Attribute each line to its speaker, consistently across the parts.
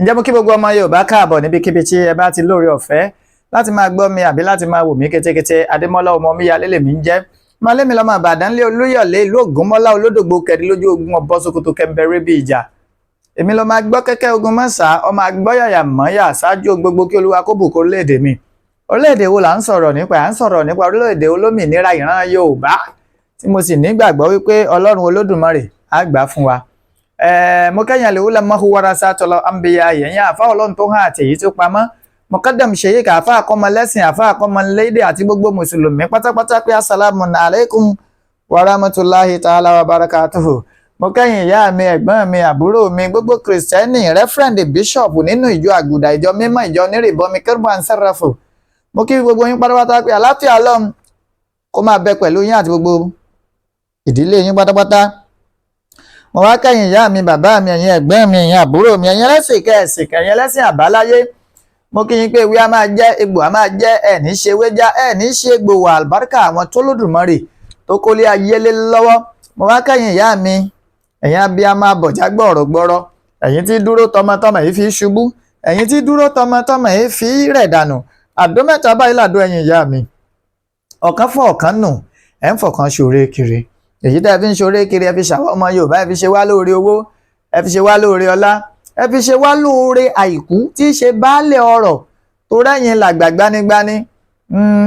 Speaker 1: ǹjẹ́ mo kí gbogbo ọmọ Yorùbá káàbọ̀ níbikíbi tí ẹ bá ti lóore ọ̀fẹ́ láti máa gbọ́ mi àbí láti máa wò mí kétékété. Adémọ́lá ọmọ Omíyalé lèmi ń jẹ́. Málémi lọ́mọ Ìbàdàn lé Olúyọ̀lé ìlú Ògúnmọ́lá olódògbò kẹ̀rí lójú ogun ọ̀bọ Sókótó kẹ̀mbẹ̀rẹ̀ bí ìjà. Èmi ló máa gbọ́ kẹ́kẹ́ ogun mọ́sà ọmọ agbọ́yàyà mọ́yà ṣáájú gbogbo kí Olúwa kó bùkún orílẹ̀-èdè mi. Orílẹ̀-èdè wo là ń sọ̀rọ̀ nípa? À ń sọ̀rọ̀ nípa orílẹ̀-èdè olómìnira ìran Yorùbá tí mo sì nígbàgbọ́ wípé Ọlọ́run Olódùmarè á gbà fún wa. Mo kẹ́yìn àlè wúlẹ̀ mọ́ wàrà sátọ̀lọ́ àmbíyá yẹ̀yìn àfa Ọlọ́run tó hàn àti èyí tó pamọ́ mọ̀kádàm Sheikh àfa àkọ́mọlẹ́sìn àfa àkọ́mọlédè àti gbogbo mùsùlùmí pátápátá pé assalamu alaikum wa rahmatullahi ta'ala wa barakatuhu. Mo kẹ́yìn ìyá mi ẹ̀gbọ́n mi àbúrò mi gbogbo kìrìsìtẹ́nì rẹ́fúrẹ́ǹdì bíṣọ̀pù nínú ìjọ àgùdà ìjọ mímọ́ ìjọ onírìbọmi kérúbù and séráfù. Mo kí gbogbo yín pátápátá pé àlàáfíà Ọlọ́run kó máa bẹ pẹ̀lú yín àti gbogbo ìdílé yín pátápátá. Mo wá kẹ́yìn ìyá mi bàbá mi ẹ̀yin ẹ̀gbọ́n mi ẹ̀yin àbúrò mi ẹ̀yin ẹlẹ́sìn kẹsìn kẹ̀yin ẹlẹ́sìn àbáláyé. Mo kí yín pé ewé a máa jẹ́ egbò a máa jẹ́ ẹ̀ní ṣe wéjá ẹ̀ní ṣe egbò wà àlùbáríkà àwọn tó lódùmarè tó kólé ayé lé lọ́wọ́. Mo wá kẹ́yìn ìyá mi ẹ̀yin abiyamọ abọ̀já gbọ̀rọ̀gbọ̀rọ̀ ẹ̀yin tí dúró tọmọtọmọ yìí fi ṣubú ẹ̀yin tí dúró tọmọtọmọ yìí fi rẹ̀ dànù àdó mẹ́ta báyìí làdó ẹ̀yin ìyá mi ọ̀kan fún ọ̀kan nù ẹ̀ ń fọ̀kan ṣòro kiri èyí tẹ́ fi ń ṣoré kiri ẹ fi ṣàwọn ọmọ Yorùbá ẹ fi ṣe wá lóore owó ẹ fi ṣe wá lóore ọlá ẹ fi ṣe wá lóore àìkú tí í ṣe baálé ọrọ̀ tó rẹ́yìn làgbà gbanigbani.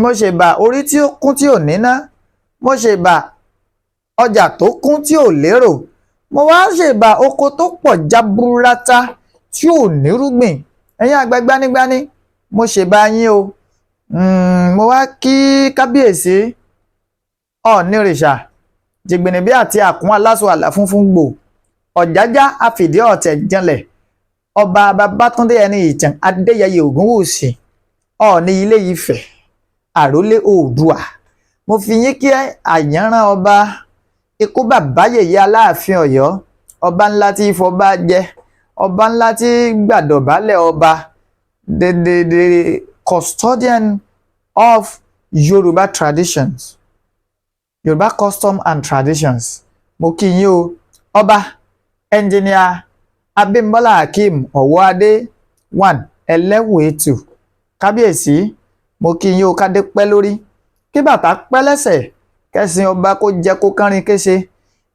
Speaker 1: Mo ṣe bá orí tí ó kún tí ò níná mo ṣe bá ọjà tó kún tí ò lérò mo wá ṣe bá oko tó pọ̀ jaburata tí ò nírúgbìn ẹ̀yin àgbà gbanigbani mo ṣe bá yín o. Mo wá kí kábíyèsí ọ̀nìrìṣà jìgbìnìbí àti àkún aláṣọ àlà funfun gbò ọ̀jájá àfìdí ọ̀tẹ̀ janlẹ̀ ọba Babátúndé ẹni ìtàn Adéyẹyè Ògúnwùsì Ọọ̀ni Ilé Ifẹ̀ àrólé Oòduà. Mo fi yín kí àyànràn ọba ikú bàbá yèyé Aláàfin Ọ̀yọ́ ọba ńlá tí ìfọba jẹ ọba ńlá tí gbàdọ̀bálẹ̀ ọba the custodian of Yorùbá traditions. Yorùbá custom and traditions. Mo kí yín o ọba ẹnjìníà Abímbọ́lá Hakeem Ọ̀wọ́adé 1 Ẹlẹ́wùétù kábíyèsí mo kí yín o kádé pẹ́ lórí kí bàtà pẹ́ lẹ́sẹ̀ kẹ́sìn ọba kó jẹ́ kó kánrin kése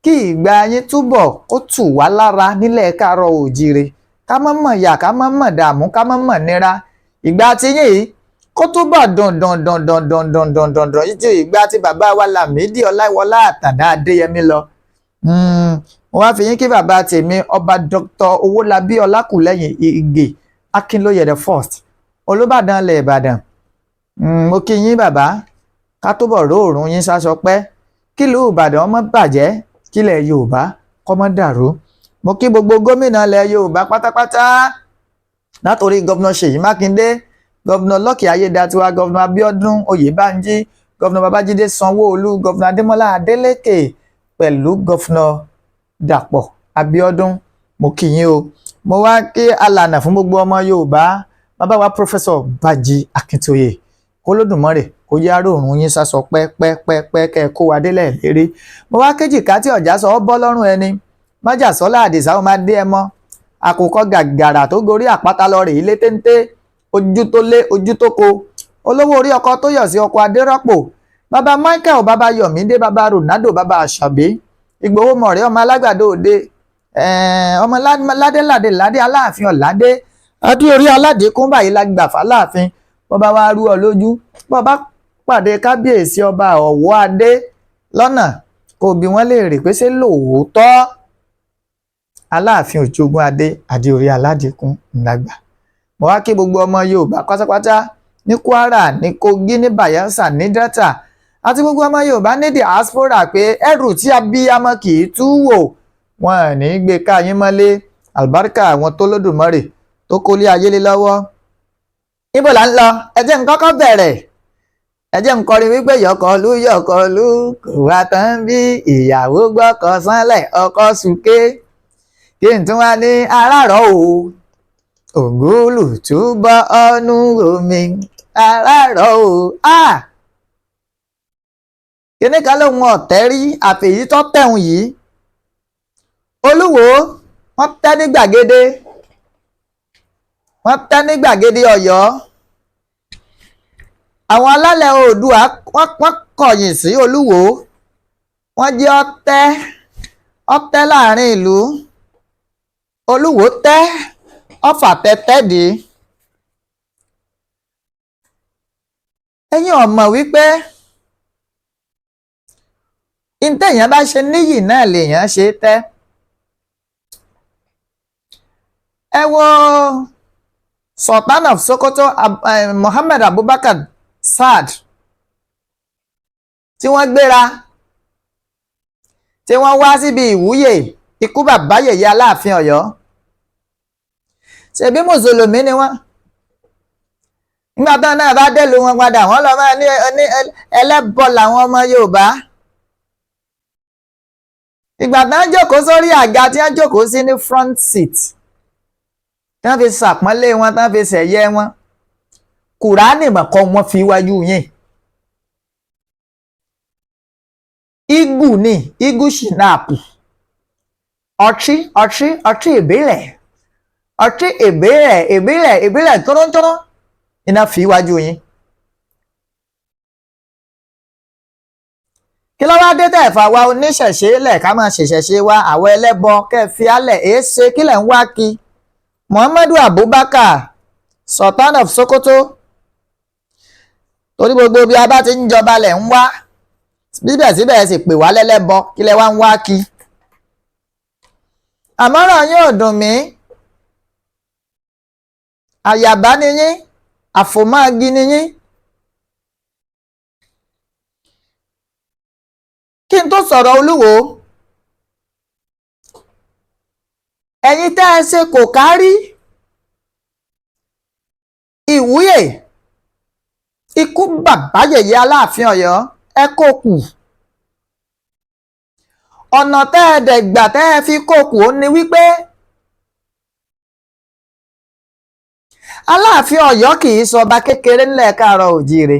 Speaker 1: kí ìgbà yín túbọ̀ kó tù wá lára nílẹ̀ káàárọ̀ òjíire ká má mọ̀ yà ká má mọ̀ dààmú ká má mọ̀ nira ìgbà tí yín yìí kó túbọ̀ dandandandandandandandandan ìjọ ìgbà tí bàbá wa Lámìdí Ọláìwọlá Àtàndá Adéyẹmí lọ. Mo wá fi yín kí bàbá tèmi ọba Dr. Owólabí Ọlákùlẹ́yìn Ìgè Akínlóye the first Olúbàdàn ilẹ̀ Ìbàdàn. Mo kí yín bàbá ká túbọ̀ róòrùn yín sáṣọ pẹ́ kílùú Ìbàdàn ọmọ bàjẹ́ kílẹ̀ Yorùbá kọ́mọ dàrú. Mo kí gbogbo gómìnà ilẹ̀ Yorùbá pátápátá látòrí gọ́vnà Ṣèyí Mákindé gọ́vnà Lọ́kì Ayédatiwa gọ́vnà Abíọ́dún Oyèbánjí gọ́vnà Babájídé Sanwó-Olú gọ́vnà Adémọ́lá Adélékè pẹ̀lú gọ́vnà Dàpọ̀ Abíọ́dún. Mo kí yín o. Mo wá kí alànà fún gbogbo ọmọ Yorùbá bàbá wa Professor Bánjí Akíntóyè Olódùmarè kó yá ròrùn yín sásọ pẹ́pẹ́pẹ́pẹ́ kẹ́ kó wa délẹ̀ lérí. Mo wá kéjìká tí ọ̀já sọ ọ́ bọ́ lọ́rùn ẹni májàsọ́lá àdìsá ó máa dé ẹ mọ́ àkùkọ gàgàrà tó gorí àpáta lọ rè ilé téńté ojú tó lé ojú tó ko olówó orí ọkọ tó yọ̀ sí ọkọ Adérọ́pò bàbá Michael bàbá Yọ̀mídé bàbá Ronaldo bàbá Àṣàbí Ìgbòho mọ̀rẹ́ ọmọ alágbàdo òde ọmọ ládé Aláàfin Ọ̀ládé adé orí aládé kún báyìí lágbà fàlàáfin bọ́ba wa rú ọ lójú bọ́ba pàdé kábíyèsí ọba Ọ̀wọ́adé lọ́nà kò bí wọ́n lè rè pé ṣé lóòótọ́ Aláàfin òjogún adé adé orí aládékún ńlágbà. Mo wá kí gbogbo ọmọ Yorùbá pátápátá ní Kwara ní Kogi ní Bayelsa ní Delta àti gbogbo ọmọ Yorùbá ní diaspora pé ẹrù tí abiyamọ kì í tú wò wọn ní gbé ká yín mọ́lé àlùbáríkà àwọn tó lódùmarè tó kólé ayé lé lọ́wọ́. Níbo là ń lọ ẹ jẹ́ n kọ́kọ́ bẹ̀rẹ̀ ẹ jẹ́ n kọrin wípé yọkọlú kò wá tán bí ìyàwó gbọ́kọ sánlẹ̀ ọkọ sùké kí n tún wá ní arárọ̀ o ògúlù túbọ̀ ọnú omi arárọ̀ o. Kíní kan lóhun ọ̀tẹ́ rí àfèyí tó tẹ̀hún yìí Olúwo wọ́n tẹ́ ní gbàgede wọ́n tẹ́ ní gbàgede Ọ̀yọ́. Àwọn alálẹ̀ Oòduà wọ́n kọ̀yìn sí Olúwo, wọ́n jẹ́ ọ̀tẹ̀ láàrin ìlú. Olúwo tẹ́ Ọ̀fà tẹ́tẹ́dì. Ẹ̀yin ò mọ̀ wípé ìtẹ̀yàn bá ṣe níyì náà lèèyàn ṣe tẹ́. Ẹ wo Sultan of Sokoto Muhammad Abubakar Saad tí wọ́n gbéra tí wọ́n wá síbi ìwúyè ikú bàbá yèyé Aláàfin Ọ̀yọ́. Ṣebí mùsùlùmí ni wọ́n. Nígbà tán náà bá délùú wọn padà wọ́n lọ máa ní ẹlẹ́bọ làwọn ọmọ Yorùbá. Ìgbà tán jókòó sórí àga tí wọ́n jókòó sí ní front seat, tí wọ́n fi ṣàpọ́nlé wọn, tí wọ́n fi ṣẹ̀yẹ wọn, Kùránì mọ̀kọ́ wọn fi wájú yín. Igu ni igu ṣìnáàpù, ọtí ìbílẹ̀ tóróńtóró iná fi wájú yín. Kí ló wá dé tẹ̀ fà wá oníṣẹ̀ṣe lẹ̀ ká máa ṣèṣẹ̀ṣe wá àwọn ẹlẹ́bọ kẹfì alẹ̀ èéṣe kílẹ̀ ń wá kí. Muhammadu Abubakar Sultan of Sokoto, torí gbogbo bí a bá ti ń jọba lẹ̀ ń wá, síbẹ̀síbẹ̀ sì pè wá lẹ́lẹ́bọ kílẹ̀ wá ń wá kí. Àmọ́ràn yín ò dùn mí. Àyàbá ni yín, àfòmáàgì ni yín. Kí n tó sọ̀rọ̀ Olúwo, ẹ̀yin tẹ́ ẹ ṣe kò kárí ìwúyè ikú bàbá yèyé Aláàfin Ọ̀yọ́, ẹ kó kù. Ọ̀nà tẹ́ ẹ dẹ̀gbà tẹ́ ẹ fi kó kù ó ní wípé Aláàfin Ọ̀yọ́ kì í ṣọba kékeré nílẹ̀ Káàárọ̀ Oòjíire.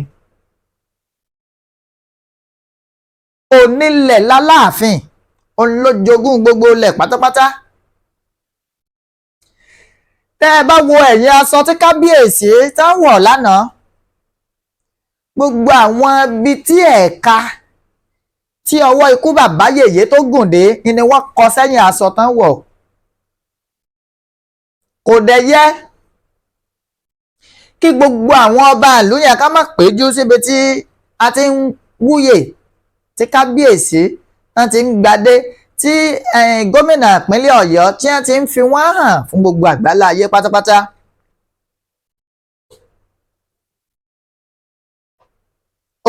Speaker 1: Onílẹ̀ l'Aláàfin, òun ló jogún gbogbo ilẹ̀ pátápátá. Tẹ́ ẹ bá wo ẹ̀yìn aṣọ tí kábíyèsí tá wọ̀ lánàá, gbogbo àwọn ibi tí ẹ̀ka tí ọwọ́ ikú bàbá yèyé tó gùn dé ni wọ́n kọ sẹ́yìn aṣọ tán wọ̀. Kò dẹ̀ yẹ kí gbogbo àwọn ọba ìlú yẹn ká má péjú síbi tí a ti ń wúyè, tí kábíyèsí wọ́n ti ń gbadé, tí gómìnà ìpínlẹ̀ Ọ̀yọ́ tí wọ́n ti ń fi wọ́n hàn fún gbogbo àgbálá ayé pátápátá.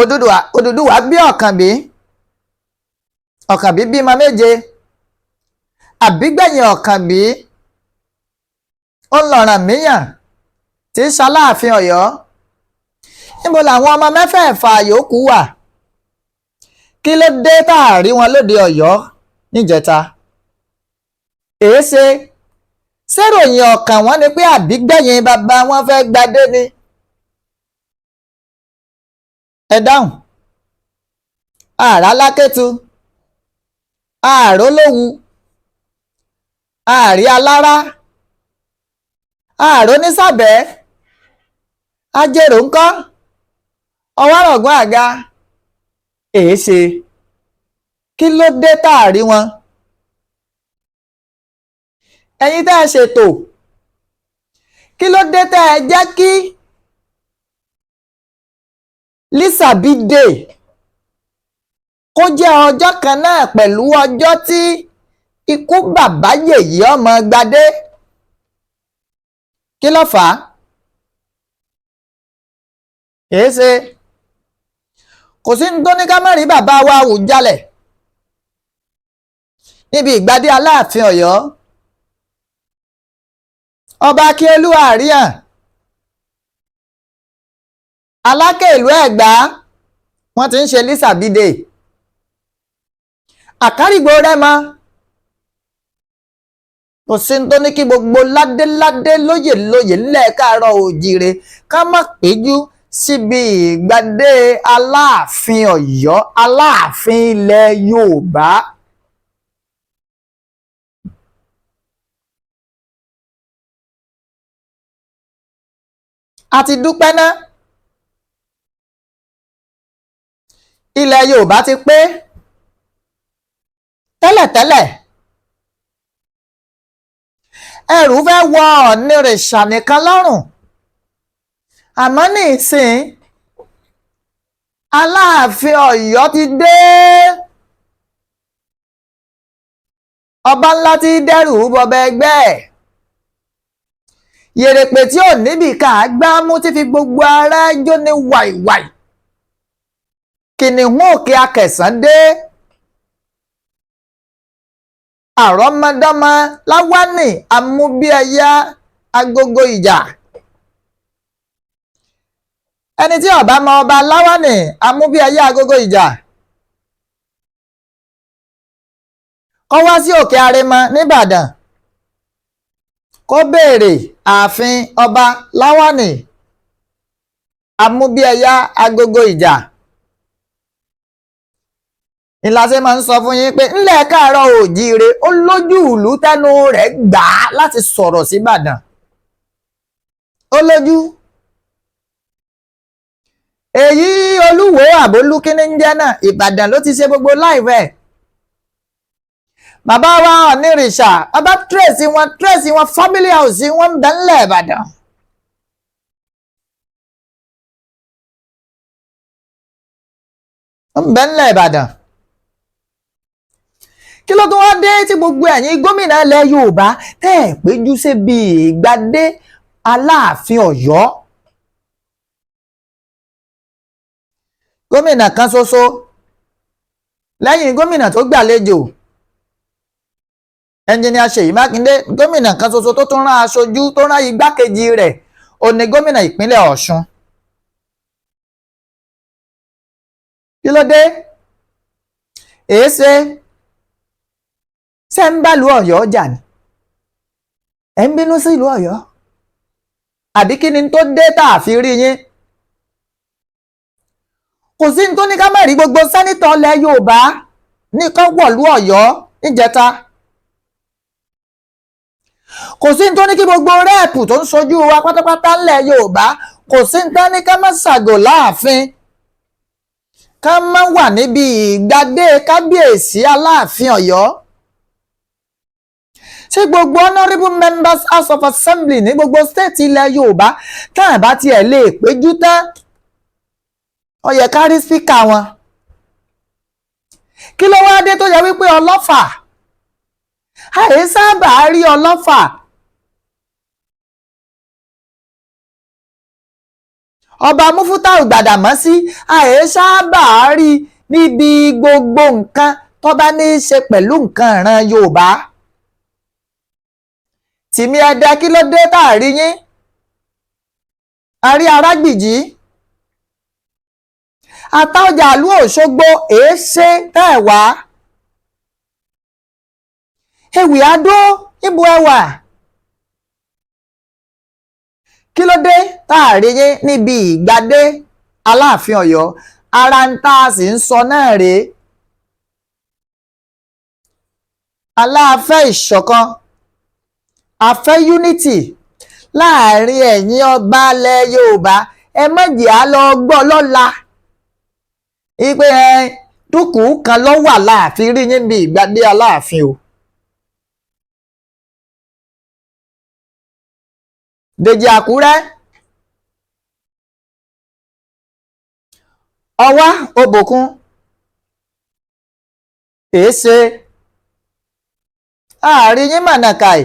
Speaker 1: Odùduwà bí Ọ̀kànbí bímọ 7. Àbígbẹ̀yìn Ọ̀kànbí ó ń l'Ọ̀rànmíyàn tí í ṣAláàfin Ọ̀yọ́. Níbo làwọn ọmọ mẹ́fẹ̀ẹ̀fà yòókù wà? Kí ló dé tá a rí wọn lóde Ọ̀yọ́ níjẹta? Èéṣe ṣèròyìn ọ̀kàn wọn ni pé àbígbẹ̀yìn bàbá wọn fẹ́ gbadé ni? Ẹ dáhùn. Ààrá lákẹ́tu, ààrólówú, ààrí alára, ààró nísàbẹ̀, ajérò ńkọ́, ọwárọ̀gún àga. Èéṣe kí ló dé tá a rí wọn? Ẹ̀yin tẹ́ ẹ ṣètò, kí ló dé tẹ́ ẹ jẹ́ kí Lísàbí Day kó jẹ́ ọjọ́ kan náà pẹ̀lú ọjọ́ tí ikú bàbá yèyé ọmọ gbadé? Kí ló fà á? Èéṣe kò sí ní tó ní ká má rí bàbá wa Àwùjalẹ̀ níbi ìgbadé Aláàfin Ọ̀yọ́. Ọba Akíolúwa Àríyàn, Aláké ìlú Ẹ̀gbá, wọ́n ti ń ṣe Lísàbí Day. Àkárìgbò Rẹ́mọ, kò sí ní tó ní kí gbogbo ládéládé lóyèlóyè nílẹ̀ Káàárọ̀ Oòjíire ká má péjú síbi ìgbadé Aláàfin Ọ̀yọ́, Aláàfin ilẹ̀ Yorùbá. a ti dúpẹ́ ná ilẹ̀ Yorùbá ti pé tẹ́lẹ̀tẹ́lẹ̀ ẹrù fẹ́ wọ Ọ̀nìrìṣà nìkan lọ́rùn àmọ́ ní ìsìn Aláàfin Ọ̀yọ́ ti dé ọba ńlá tí dẹ́rù bọba ẹgbẹ́ yèrèpè tí ò níbì ká gbámú tí fi gbogbo ara jó ní wàìwàì kìnìún òkè Akẹ̀sán dé àrọ́mọdọ́mọ Láwánì amúbíẹyá agogo ìjà ẹni tí ọba mọ ọba Láwánì amúbíẹyá agogo ìjà kó wá sí òkè Arẹmọ nìbàdàn kó béèrè ààfin ọba Láwánì amúbíẹyá agogo ìjà ìlàsẹ máa ń sọ fún yín pé ńlẹ̀ Káàárọ̀ Oòjíire ó lójú ìlú tẹnu rẹ̀ gbà á láti sọ̀rọ̀ sí Ìbàdàn ó lójú èyí Olúwo àbólú kíní ń jẹ́ náà Ìbàdàn ló ti ṣe gbogbo láìpẹ́ bàbá wa Ọ̀nìrìṣà bàbá tírèsì wọn family house wọn ń bẹ ńlẹ̀ Ìbàdàn ń bẹ ńlẹ̀ Ìbàdàn kí ló tó wá dé tí gbogbo ẹ̀yin gómìnà ilẹ̀ Yorùbá tẹ́ ẹ̀ péjú síbi ìgbàdé Aláàfin Ọ̀yọ́ gómìnà kan ṣoṣo lẹ́yìn gómìnà tó gbàlejò ẹnjìnìà Ṣèyí Mákindé gómìnà kan ṣoṣo tó tún rán aṣojú tó rán igbákejì rẹ̀ ó ní gómìnà ìpínlẹ̀ Ọ̀ṣun kí ló dé èéṣe ṣé ń bá ìlú Ọ̀yọ́ jà ní ẹ̀ ń bínú sí ìlú Ọ̀yọ́ àbí kí ni tó dé tá a fi rí yín kò sí ní tó ní ká má rí gbogbo sẹ́nítọ̀ ilẹ̀ Yorùbá nìkan wọ̀lú Ọ̀yọ́ níjẹta kò sí ní tó ní kí gbogbo rẹ́ẹ̀pù tó ń sojú wa pátápátá ńlẹ̀ Yorùbá kò sí ní tó ní ká má ṣàgò láàfin ká má wà níbi ìgbàdé kábíyèsí Aláàfin Ọ̀yọ́ ṣé gbogbo honourable members House of Assembly ní gbogbo state ilẹ̀ Yorùbá táwọn bá tiẹ̀ lè péjú tán ó yẹ ká rí spíkà wọn kí ló wá dé tó yẹ wípé ọlọ́fà àyè sábà rí ọlọ́fà ọba Múfútàù Gbàdàmọ́sí àyè sábà rí níbi gbogbo nǹkan tó bá ní í ṣe pẹ̀lú nǹkan ìran Yorùbá Tìmí Ẹdẹ kí ló dé tá a rí yín a rí Arágbìjí Àtaọ̀jà ìlú Òṣogbo èéṣe tẹ́ ẹ̀ wá Ewì Adó níbo ẹ wà kí ló dé tá a rí yín níbi ìgbàdé Aláàfin Ọ̀yọ́ ara ń tá a sì ń sọ náà rèé aláàfẹ́ ìṣọ̀kan afẹ́ unity láàrin ẹ̀yin ọba ilẹ̀ Yorùbá ẹ má jẹ́ á lọ gbọ́ lọ́la ipe dúkùú kan ló wà láàfin rí yín bí ìgbàdé Aláàfin o Dèjì Àkúrẹ́ Ọwá Òbòkun èéṣe ààrin yín mànàkàì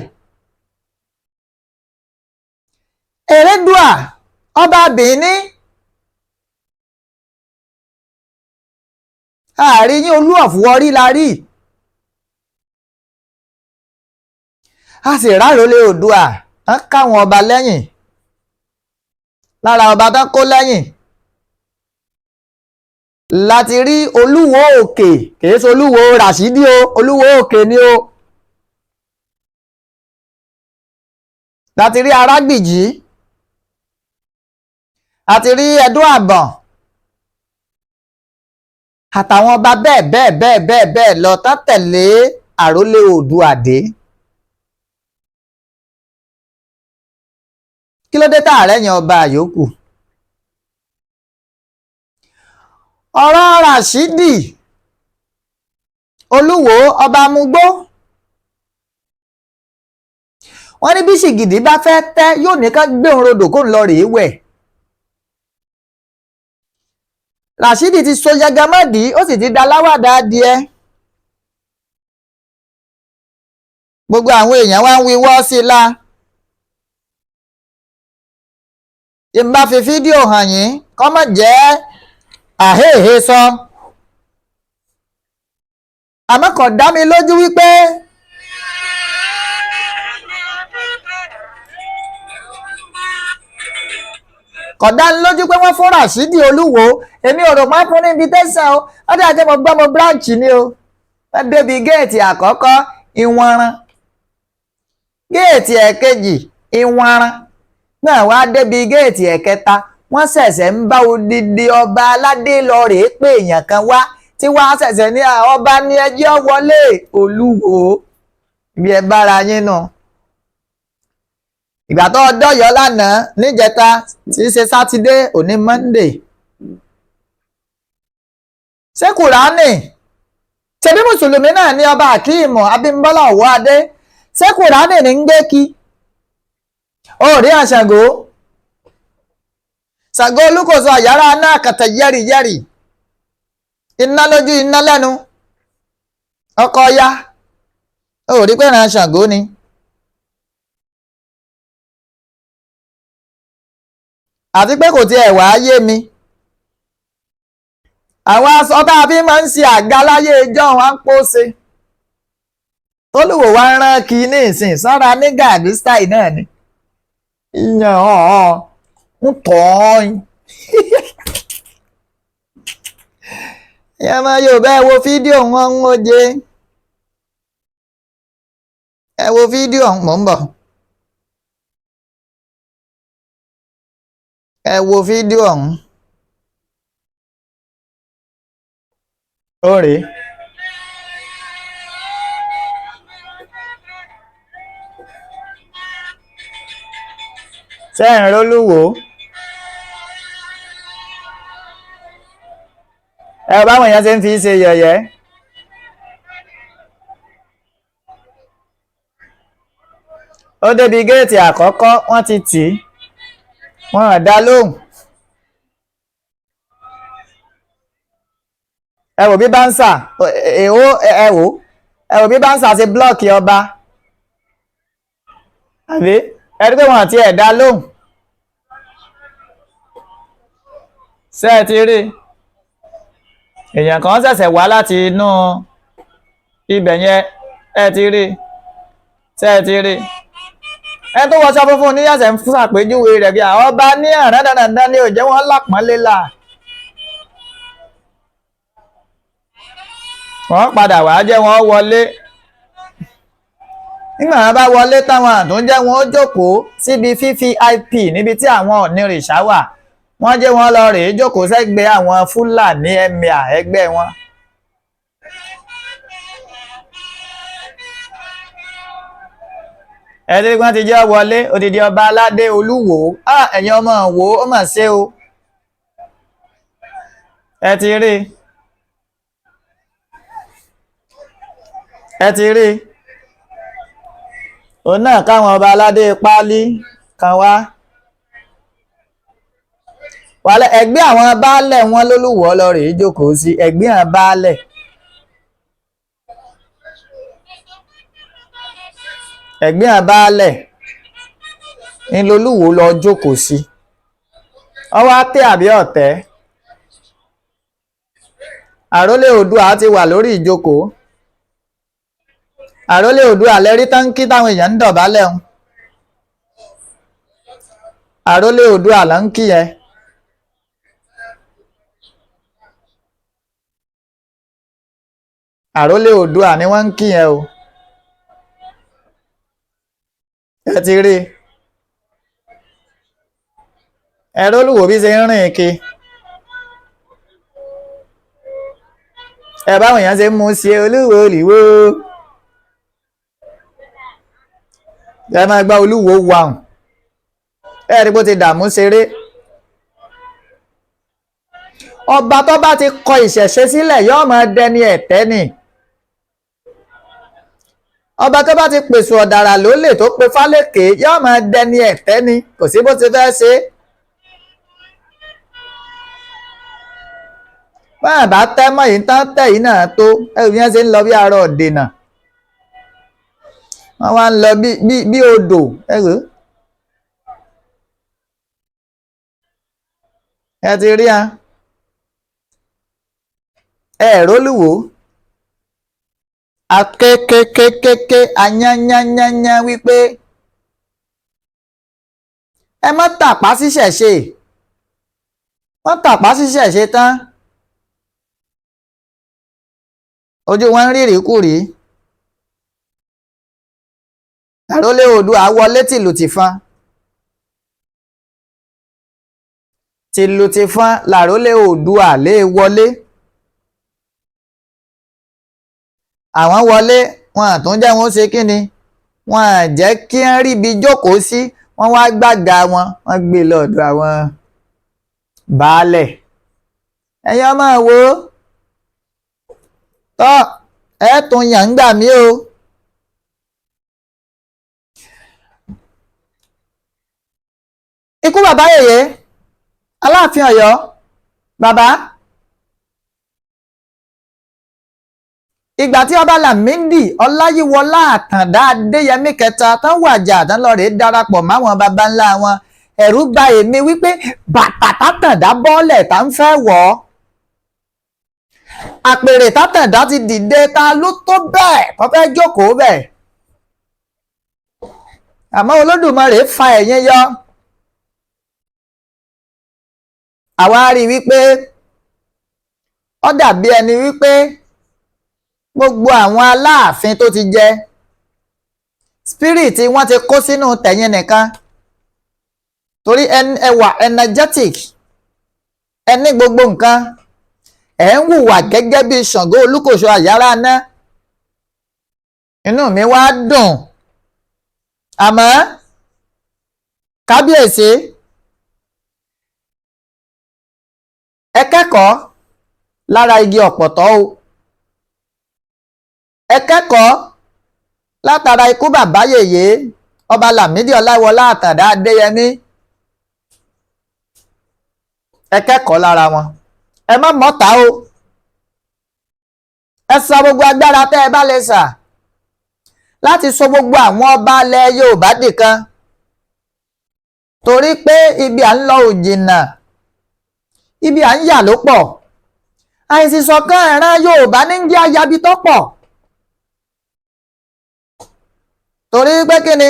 Speaker 1: Erédùà ọba Bìíní ààrin yín Olú of Warri la rí a sì rárólé Oòduà wọ́n káwọn ọba lẹ́yìn lára ọba tán kó lẹ́yìn láti rí Olúwo Òkè kìí ṣe Olúwo Ràṣídì o Olúwo Òkè ni o láti rí Arágbìjí àti rí Ẹdún Àbọ̀n àtàwọn ọba bẹ́ẹ̀ lọ tán tẹ̀lé àrólé Oòduà dé kí ló dé tá ààrẹ yan ọba àyókù. ọ̀rọ̀ Ràṣídì Olúwo ọba Mugbó, wọ́n ní bí ṣìgìdì bá fẹ́ tẹ́ yóò ní ká gbé òun rodò kó ń lọ rèé wẹ̀. Ràṣídì ti so yagamọ́dì ó sì ti da láwàdà adìẹ. gbogbo àwọn èèyàn wá ń wíwọ́ sí i la. tí n bá fi fídíò hàn yín kọ́ mọ̀ jẹ́ àhéhé sọ. àmọ́ kò dá mi lójú wípé kò dá mi lójú pé wọ́n fún Ràṣídì Olúwo. èmi ò rò máa fún ní invitation o. wọ́n dẹ̀ jẹ́ mo gbọ́ mo branch ni o. wọ́n débi géètì àkọ́kọ́ ìwọ̀nran, géètì ẹ̀kejì ìwọ̀nran náà wá débi géètì ẹ̀kẹta wọ́n ṣẹ̀ṣẹ̀ ń bá odidi ọba aládé lọ rèé pé èèyàn kan wá tí wọ́n á ṣẹ̀ṣẹ̀ ní ọba ní ẹjọ́ wọlé Olúwo bí ẹ bára yín nù. ìgbà tó dọ́yọ̀ lánàá níjẹta tí í ṣe sátidé òní Monday. ṣé Kùránì ṣebí mùsùlùmí náà ní ọba Akíìmù Abímbọ́lá Ọ̀wọ́adé, ṣé Kùránì ní ń gbé kí. ó rí àṣàngó Ṣàngó Olúkòso àyàrá náà kàtà yẹ́rìyẹ́rì, iná lójú iná lẹ́nu, ọkọ̀ ya. ó rí pé ìran Ṣàngó ni. àti pé kò tiẹ̀ wá yé mi. àwọn aṣọ tá a fi máa ń ṣe àga láyé ijọ́ wọn ń pòṣe. Tólúwo wá ń rán kí ní ìsìn sára ní gàdí style náà ni. ìyàn ọ̀hún ń tọ́ ọ́yìn. ìyá máa yóò bá ẹ wo fídíò wọn ń oje. ẹ wo fídíò ọ̀hún mò ń bọ̀. ẹ wo fídíò ọ̀hún. ó rèé. sẹ́yìn rólúwo. ẹ báwọn èèyàn ṣe ń fi ṣe yẹ̀yẹ́. ó débi géètì àkọ́kọ́ wọ́n ti tì í wọ́n á dá lóhùn. ẹ wò bí báńsà ẹ wò bí báńsà ṣe blọ́ọ̀kì ọba. àbí ẹ rí pé wọ́n àti ẹ̀ dá lóhùn. ṣé ẹ ti rí èèyàn kan ṣẹ̀ṣẹ̀ wá láti inú ibẹ̀ yẹn, ẹ ti rí ṣé ẹ ti rí ẹ tó wọṣọ funfun ní ẹsẹ̀ ń fún àpèjúwe rẹ̀ bí àwọn ọba ní àrán dandan ni ò jẹ́ wọ́n lápọ́nlé là. wọ́n padà wá jẹ́ wọ́n wọlé. nígbà wọn bá wọlé táwọn àtúnjẹ́ wọn ó jókòó síbi VVIP níbi tí àwọn onírìṣà wà. wọ́n jẹ́ wọ́n lọ rèé jókòó sẹ́gbẹ̀ẹ́ àwọn Fúlàní ẹ̀míà ẹgbẹ́ wọn. ẹ̀ẹ́dẹ́gbọ́n ti jẹ́ wọlé odidi ọba aládé Olúwo. ẹ̀yin ọmọ wo ó mà ṣe o. ẹ ti rí òun náà káwọn ọba aládé páálí kan wá. wàlẹ̀ ẹgbẹ́ àwọn baálẹ̀ wọn lólùwọ́ lọ rèé jókòó sí ẹgbẹ́ àwọn baálẹ̀. ẹgbẹ́ àbáálẹ̀ ní lolúwo lọ jókòó sí. ọwọ́ àtẹ àbí ọ̀tẹ́. àrólé Oòduà ti wà lórí ìjókòó. àrólé Oòduà lẹ́rí táǹkì táwọn èèyàn ń dọ̀bálẹ̀ ń. àrólé Oòduà là ń kí yẹn. àrólé Oòduà ni wọ́n ń kí yẹn o. ẹ ti rí ẹ̀rọ Olúwo bí ṣe ń rìn kí. ẹ báwọn èèyàn ṣe ń mú sí Olúwo Olúwo. ẹ máa gbá Olúwo wàhùn. ẹ̀rí bó ti dààmú ṣeré. Ọba tó bá ti kọ ìṣẹ̀ṣe sílẹ̀ yóò máa dẹni ẹ̀tẹ́ ni. Ọba tó bá ti pèsè ọ̀dàrà lólè tó pe fálékè yóò máa dẹni ẹ̀tẹ́ ni, kò sí bó ti fẹ́ ṣe. Báyà bá tẹ́ mọ́ yìí tán tẹ̀ yìí náà tó ẹrù yẹn ṣe ń lọ bí arọ ọ̀dènà. Wọ́n wá ń lọ bí odò ẹrù. Ẹ ti rí a. Ẹ̀rọ Olúwo. Akékékékéké ayányányányá wípé ẹ má tàpá síṣẹ̀ṣe. Wọ́n tàpá síṣẹ̀ṣe tán. Ojú wọn ń rírì kúrì. Àrólé Oòduà wọlé tìlù tìfọn. Tìlù tìfọn làrólé Oòduà lè wọlé. Àwọn wọlé wọn àtún jẹ́ wọn ó ṣe kí ni, wọn à jẹ́ kí wọ́n ríbi jókòó sí, wọ́n wá gbàgà wọn, wọ́n gbé lọ́dọ̀ àwọn baálẹ̀. Ẹ̀yin ọmọ wo tọ́ ẹ tún yàn ń gbà mí o. Ikú bàbá yèyé Aláàfin Ọ̀yọ́ bàbá. Ìgbà tí ọba Lámídì Ọláyíwọlá Àtàndá Adéyẹmí kẹta tán wàjà tán lọ rèé darapọ̀ máwọn baba ńlá wọn, ẹ̀rù bà èmi wípé bàtà tátàndá bọ́ọ̀lẹ̀ tá ń fẹ́ wọ̀ ọ́. Àpèrè tátàndá ti dìde, ta ló tó bẹ́ẹ̀ tó fẹ́ jókòó bẹ́ẹ̀. Àmọ́ Olódùmarè fa ẹ̀yìn yọ. Àwa rí wípé ó dàbí ẹni wípé gbogbo àwọn aláàfin tó ti jẹ spirit wọ́n ti kó sínú tẹ̀yìn nìkan, torí ẹ wà energetic, ẹ ní gbogbo nǹkan, ẹ ń hùwà gẹ́gẹ́ bí Ṣàngó Olúkòso àyàrá ná. Inú mi wá dùn. Àmọ́ kábíyèsí ẹ kẹ́kọ̀ọ́ lára igi ọ̀pọ̀tọ́ o. Ẹ kẹ́kọ̀ọ́ látara ikú bàbá yèyé ọba Lámídì Ọláyíwọlá Àtàndá Adéyẹmí. Ẹ kẹ́kọ̀ọ́ lára wọn. Ẹ má mọ̀ta o. Ẹ sa gbogbo agbára tẹ́ ẹ bá lè sà láti so gbogbo àwọn ọba ilẹ̀ Yorùbá dìkan, torí pé ibi à ń lọ ò jìnnà, ibi à ń yà ló pọ̀. Àìsìsọ̀kan ìran Yorùbá ní jẹ́ ayabi tó pọ̀. Torí pé kí ni,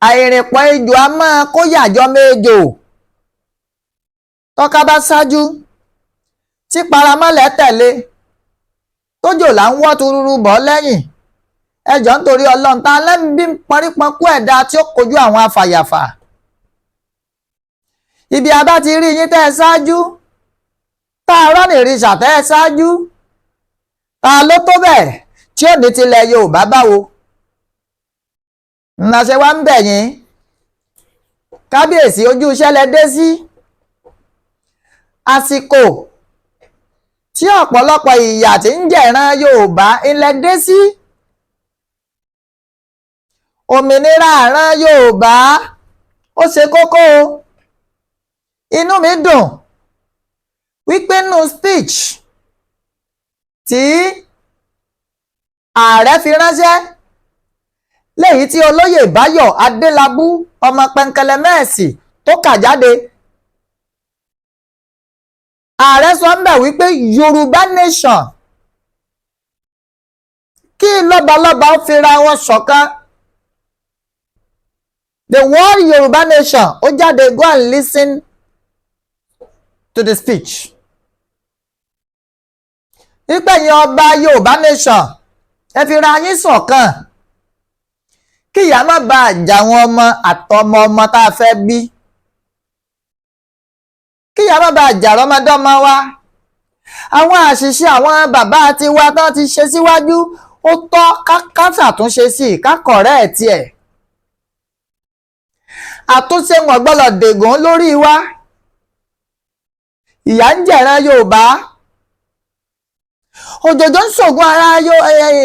Speaker 1: àìrìnpọ̀ ejò a máa kó yàjọ méjò. Tọ́ka bá ṣáájú tí paramọ́lẹ̀ tẹ̀lé, tójò là ń wọ́ tururu bọ̀ lẹ́yìn. Ẹjọ́ nítorí Ọlọ́run ta lẹ́bí ń parípọn kú ẹ̀dá tí ó kojú àwọn afàyàfà. Ibi a bá ti rí yín tẹ́ ẹ ṣáájú, tá a rọ́ nìrìṣà tẹ́ ẹ ṣáájú, ta ló tó bẹ́ẹ̀ tí ó ní tilẹ̀ Yorùbá báwo. Ńláṣẹ wá ń bẹ̀ yín kábíyèsí, ojú iṣẹ́ lẹ dé sí. Àsìkò tí ọ̀pọ̀lọpọ̀ ìyà tí ń jẹ ìran Yorùbá ilẹ̀ dé sí. Òmìnira ìran Yorùbá ó ṣe kókó. Inú mi dùn wípé nínú speech tí ààrẹ fi ránṣẹ́, léyìí tí olóyè Báyọ̀ Adélábù ọmọ Pẹ̀nkẹlẹ́mẹ́ẹ̀sì tó kà jáde, ààrẹ sọ ń bẹ̀ wípé Yorùbá nation, kí lọ́balọ́ba ó fira wọn ṣọ̀kan. The word Yorùbá nation ó jáde, go and listen to the speech. Wípé yín ọba Yorùbá nation, ẹ fira yín ṣọ̀kan kí ìyá má ba àjà àwọn ọmọ àtọmọ ọmọ tá a fẹ́ bí, kí ìyá má ba àjà ọmọdọ́mọ wa. Àwọn àṣìṣe àwọn bàbá tiwa tán ti ṣe síwájú, ó tọ́ ká ṣàtúnṣe sí i, ká kọ̀rẹ́ẹ̀tì ẹ̀. àtúnṣe wọn gbọ́dọ̀ dègùn lórí wa. Ìyà ń jẹ̀ran Yorùbá, òjòjò ń ṣògùn ara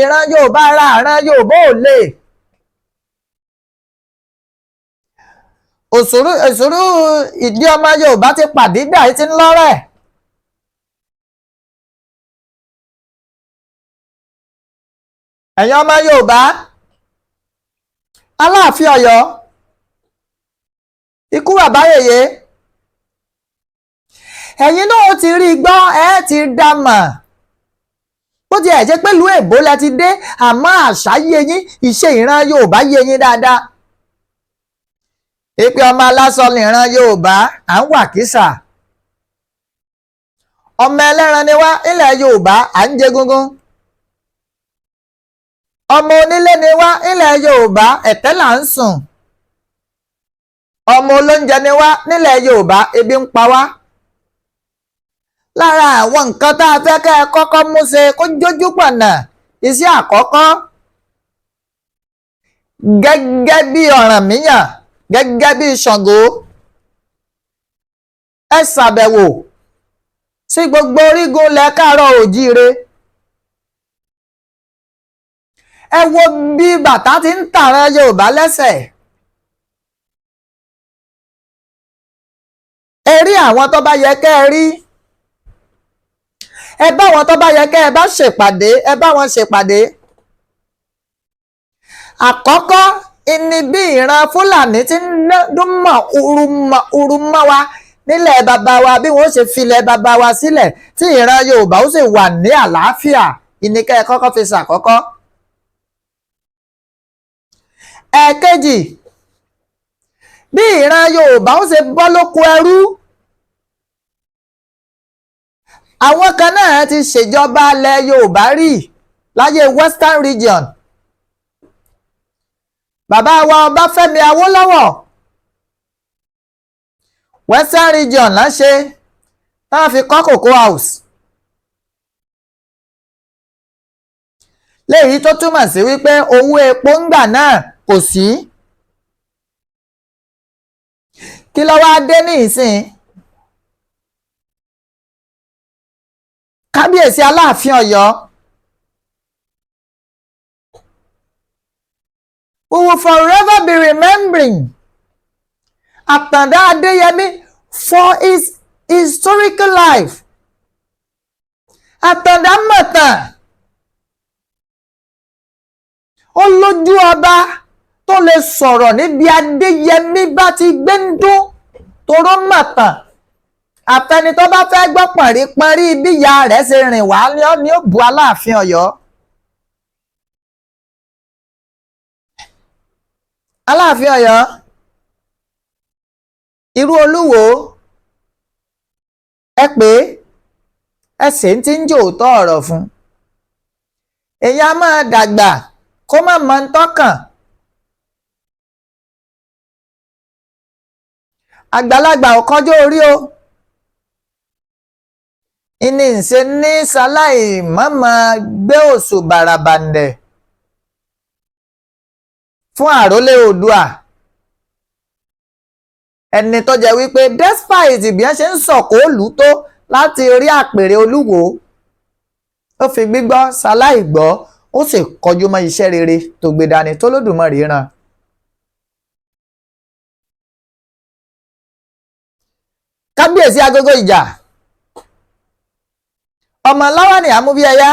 Speaker 1: ìran Yorùbá, ara ìran Yorùbá ò lè. òṣùrú ìdí ọmọ Yorùbá ti pàdé dà tí ń lọ́rẹ̀. ẹ̀yin ọmọ Yorùbá, Aláàfin Ọ̀yọ́, ikú bàbá yèyé, ẹ̀yin náà ti rí gbọ́, ẹ ti dá mọ̀. Bó ti ẹ̀ jẹ́ pẹ̀lú èbó lẹ ti dé, àmọ́ àṣà yé yín, ìṣe ìran Yorùbá yé yín dáadáa. Èpè ọmọ aláṣọ nìran Yorùbá, à ń wà kísà. Ọmọ ẹlẹ́ran ni wá ilẹ̀ Yorùbá, à ń jẹ gúngún. Ọmọ onílé ni wá ilẹ̀ Yorùbá, ẹ̀tẹ́ là ń sùn. Ọmọ olóúnjẹ ni wá nílẹ̀ Yorùbá, ebi ń pa wá. Lára àwọn nǹkan tá a fẹ́ kẹ́ ẹ kọ́kọ́ mú ṣe kó jójú pọ̀nà, iṣẹ́ àkọ́kọ́ gẹ́gẹ́ bí Ọ̀rànmíyàn, gẹ́gẹ́ bí Ṣàngó, ẹ ṣàbẹ̀wò sí gbogbo orígun ilẹ̀ Káàárọ̀ Oòjíire. Ẹ wo bí bàtà ti ń tàràn Yorùbá lẹ́sẹ̀. Ẹ rí àwọn tó bá yẹ kẹ́ ẹ rí. Ẹ bá wọn tó bá yẹ kẹ́ ẹ bá ṣèpàdé, ẹ bá wọn ṣèpàdé. Àkọ́kọ́ ni bí ìran Fúlàní ti ń dún mọ́ urumọ́ wa nílẹ̀ bàbá wa, bí wọ́n ṣe filẹ̀ bàbá wa sílẹ̀ tí ìran Yorùbá ó sì wà ní àlàáfíà, ìníkẹ́ ẹ kọ́kọ́ fi ṣàkọ́kọ́. Ẹ̀kejì, bí ìran Yorùbá ó ṣe bọ́ lóko ẹrú. Àwọn kan náà ti ṣèjọba ilẹ̀ Yorùbá rí láyé Western Region. Bàbá wa Ọbáfẹ́mi Awólọ́wọ̀, Western Region là ń ṣe, náà fi kọ́ Cocoa House. Léyìí tó túmọ̀ sí wípé owó epo ńgbà náà kò sí. Kí ló wá dé ní ìsìn? Kábíyèsí Aláàfin Ọ̀yọ́, we will forever be remembering Àtàndá Adéyẹmí for his historical life. Àtàndá mọ̀tàn, ó lójú ọba tó lè sọ̀rọ̀ níbi Adéyẹmí bá ti gbé ń dún, toró mọ̀tàn. Àfẹni tó bá fẹ́ gbọ́ pọ̀nrípọ̀nrí bí ìyá rẹ̀ ṣe rìn wá ní ó bu Aláàfin Ọ̀yọ́. Aláàfin Ọ̀yọ́, irú Olúwo, ẹ pé ẹsẹ̀ ń ti ń jò tọ́ ọ̀rọ̀ fún. Èyàn á máa dàgbà kó má mọ ń tọ́kàn. Àgbàlagbà ò kọjá orí o. Ìní ìṣe ní ṣaláì mọ́mọ́ gbé òṣù bàràbàǹdẹ̀ fún àrólé Oòduà. Ẹni tó jẹ́ wípé despite bí wọ́n ṣe ń sọ̀kò òlú tó láti orí àpèrè Olúwo, ó fi gbígbọ́ ṣaláì gbọ́, ó sì kọjú mọ́ iṣẹ́ rere tó gbé dání tó lódùmarè rán. Kábíyèsí Agogo Ìjà, ọmọ Láwàní Àmúbíẹyá,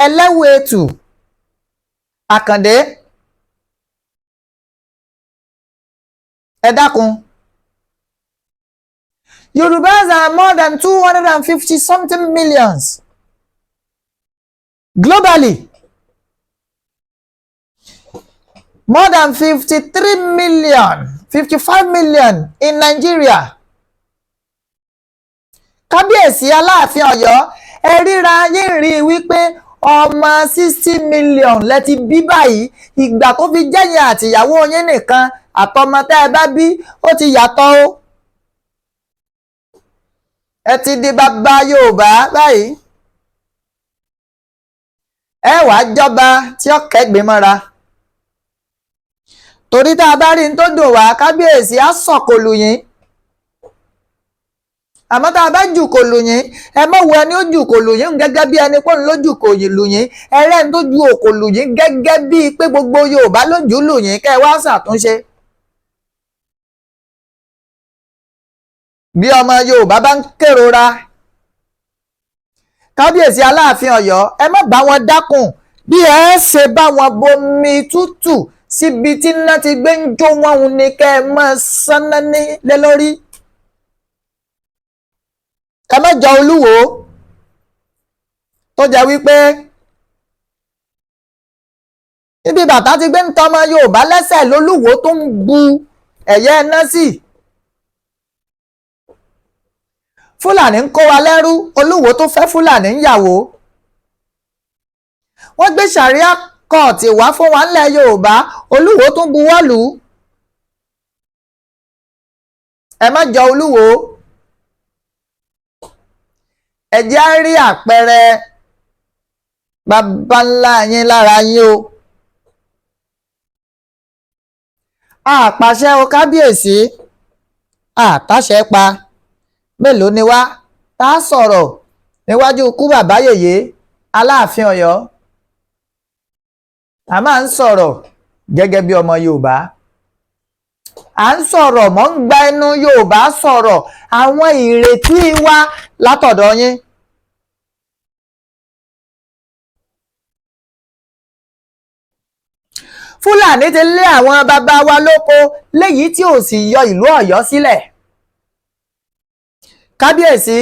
Speaker 1: Ẹlẹ́wù Ètù, Àkàndé, ẹ dákun. Yorùbás are more than 250 something millions globally. More than 53 million, 55 million in Nigeria. Kábíyèsí Aláàfin Ọ̀yọ́, ẹ ríra yín rí wípé ọmọ 60 million lẹ ti bí báyìí. Ìgbà tó fi jẹ́yìn àtìyàwó yín nìkan àtọmọ tẹ́ ẹ bá bí ó ti yàtọ̀ o. Ẹ ti di bàbá Yorùbá báyìí. Ẹ wàá jọba tí ó kẹ́gbẹ́ mọ́ra. torí tá a bá rí n tó dùn wá kábíyèsí á sọ̀kò lù yín, àmọ́ tá a bá jù kò lù yín ẹ mọ̀ wo ẹni ó jù kò lù yín gẹ́gẹ́ bí ẹni pọ́n ló jù kò lù yín, ẹlẹ́ni tó ju òkò lù yín gẹ́gẹ́ bíi pé gbogbo Yorùbá ló jù lù yín kẹ́ ẹ wá ṣàtúnṣe. bí ọmọ Yorùbá bá ń kérora kábíyèsí Aláàfin Ọ̀yọ́ ẹ má bá wọn dákun bí ẹ ṣe bá wọn bomi tútù síbi tí iná ti gbé ń jó wọn òun ni kẹ́ ẹ máa sáná lé lórí. ẹ má jọ Olúwo tó jẹ́ wípé níbi bàtà ti gbé ń tọmọ Yorùbá lẹ́sẹ̀ lólúwo tó ń bu ẹ̀yẹ ẹná sí. Fúlàní ń kó wa lẹ́rú, Olúwo tó fẹ́ Fúlàní ń yàwó. wọ́n gbé sàríà kọ́ọ̀tì wá fún wa ńlẹ̀ Yorùbá, Olúwo tún buwọ́ lù ú. ẹ má jọ Olúwo, ẹ jẹ́ á rí àpẹẹrẹ baba ńlá yín lára yín o. àpàṣẹ o kábíyèsí, àtàṣẹ pa, mélòó ni wá tá a sọ̀rọ̀ níwájú ikú bàbá yèyé Aláàfin Ọ̀yọ́. a máa ń sọ̀rọ̀ gẹ́gẹ́ bí ọmọ Yorùbá, à ń sọ̀rọ̀ mọ́ ń gba ẹnu Yorùbá sọ̀rọ̀ àwọn ìrètí wa látọ̀dọ̀ yín. Fúlàní ti lé àwọn bàbá wa lóko léyìí tí ò sì yọ ìlú Ọ̀yọ́ sílẹ̀. kábíyèsí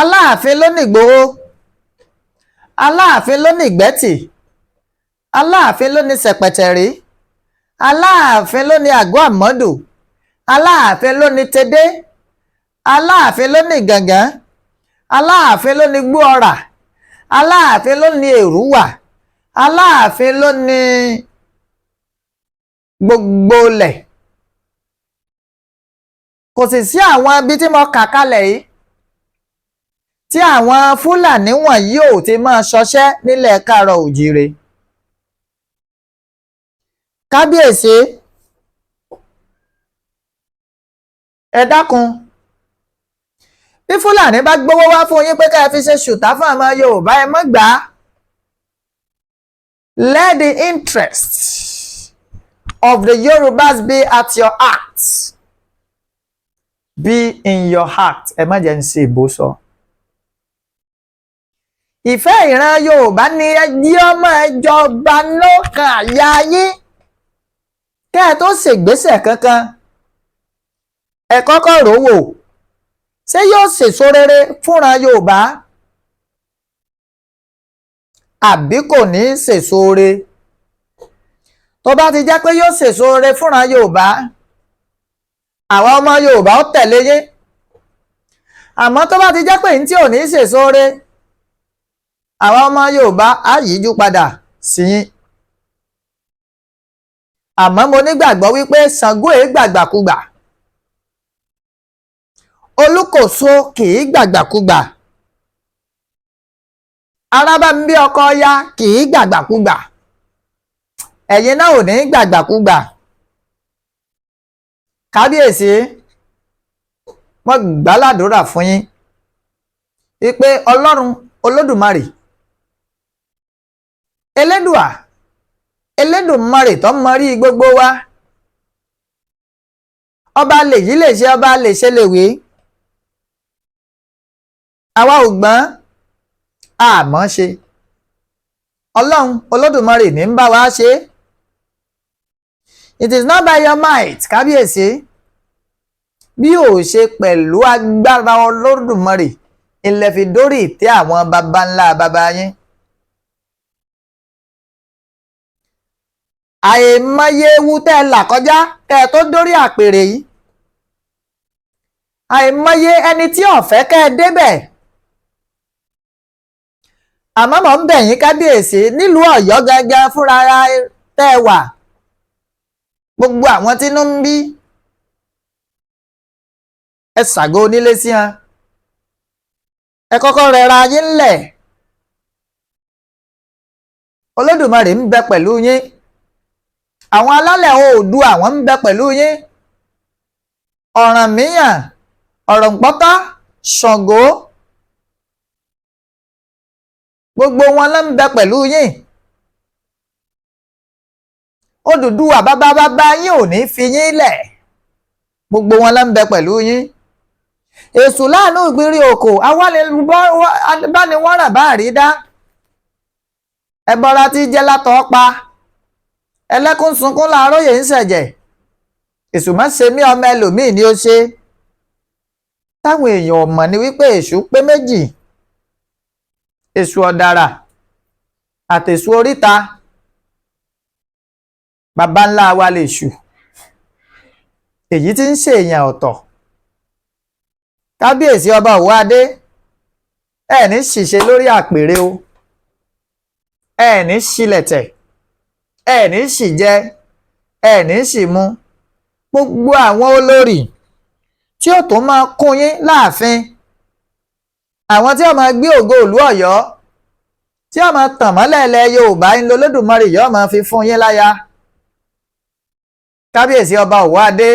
Speaker 1: Aláàfin ló ní Ìgbòho, Aláàfin ló ní Ìgbẹ́tì, Aláàfin ló ní Sẹ̀pẹ̀tẹ̀rí, Aláàfin ló ní Àgọ́ Àmọ́dù, Aláàfin ló ní Tedé, Aláàfin ló ní Gàngán, Aláàfin ló ní Gbóọrà, Aláàfin ló ní Èrúwà, Aláàfin ló ní gbogbo ilẹ̀. kò sì sí àwọn ibi tí mo kà kalẹ̀ yìí tí àwọn Fúlàní wọ̀nyí ò ti máa ṣọṣẹ́ nílẹ̀ Káàárọ̀ Oòjíire. kábíyèsí ẹ dákun, bí Fúlàní bá gbówó wá fún yín pé ká ẹ fi ṣe ṣùtá fún ọmọ Yorùbá ẹ mọ́ gbà á. Let the interest of the Yorubas be at your heart. Be in your heart. ẹ má jẹ́ ń ṣe ìbò sọ. ìfẹ́ ìran Yorùbá ni ẹjí ọmọ ìjọba lọ́kàn àyà yín kẹ́ ẹ tó ṣègbésẹ̀ kankan. ẹ kọ́kọ́ rò wò, ṣé yóò ṣèso rere fúnra Yorùbá àbí kò ní ṣèso re? tó bá ti jẹ́ pé yóò ṣèso re fúnra Yorùbá, àwọn ọmọ Yorùbá ó tẹ̀lé yín. àmọ́ tó bá ti jẹ́ pé ní tí ò ní ṣèso re, àwọn ọmọ Yorùbá á yíjú padà sí yín. àmọ́ mo nígbàgbọ́ wípé Ṣàngó èé gbàgbàkúgbà, Olúkòso kì í gbàgbàkúgbà, Arábámbí ọkọ Ọya kì í gbàgbàkúgbà, ẹ̀yin náà ò ní gbàgbàkúgbà. kábíyèsí mo gbàládùúrà fún yín wípé Ọlọ́run Olódùmarè, Elédùmarè tó mọrí gbogbo wa, ọba lèyí lè ṣe, ọba lè ṣe lè wé. àwa ò gbọ́n àmọ́ ṣe, Ọlọ́run Olódùmarè ní ń bá wa ṣe. It is not by your might, kábíyèsí, bí ò ṣe pẹ̀lú agbára Olódùmarè ilẹ̀ fi dórí ìtẹ́ àwọn baba ńlá baba yín. àìmọye ewu tẹ́ ẹ là kọjá kẹ́ ẹ tó dórí àpèrè yìí, àìmọye ẹni tí ò fẹ́ kẹ́ ẹ débẹ̀. àmọ́ mò ń bẹ̀ yín kábíyèsí, nílùú Ọ̀yọ́ gangan fúnra tẹ́ ẹ wà, gbogbo àwọn tínú ń bí, ẹ ṣàgó onílé sí wọn, ẹ kọ́kọ́ rẹra yín ńlẹ̀, Olódùmarè ń bẹ pẹ̀lú yín. Àwọn alálẹ̀ Oòduà àwọn ń bẹ pẹ̀lú yín. Ọ̀rànmíyàn, Ọ̀rànpọ́tọ́, Ṣàngó, gbogbo wọn ló ń bẹ pẹ̀lú yín. Odùduwà bàbá yín ò ní fi yín lẹ̀. Gbogbo wọn ló ń bẹ pẹ̀lú yín. Èṣù láàánú ìgbìrì òkò abániwọ́rà bá rí dá. Ẹbọra tí jẹ́ látọ̀ pa. Ẹlẹ́kún sunkún láàróyè ń ṣẹ̀jẹ̀. Èṣù má ṣe mí ọmọ ẹlòmíì ni ó ṣe. Táwọn èèyàn mọ̀ ni wípé èṣù pé méjì. Èṣù ọ̀dàrà àtèṣù oríta. Bàbá ńlá wa lèṣù. Èyí tí ń ṣe èèyàn ọ̀tọ̀. Kábíyèsí ọba Òwòadé, ẹ ní ṣìṣe lórí àpèrè o. Ẹ ní ṣílẹ̀tẹ̀. Ẹ ní ṣìjẹ. Ẹ ní ṣìmu. Gbogbo àwọn olórí tí ó tó máa kún yín láàfin. Àwọn tí ó máa gbé ògo ìlú Ọ̀yọ́. Tí ó máa tàn mọ́lẹ̀ ilẹ̀ Yorùbá ń lo Olódùmarè yóò máa fi fún yín láya. Kábíyèsí ọba Òwòadé,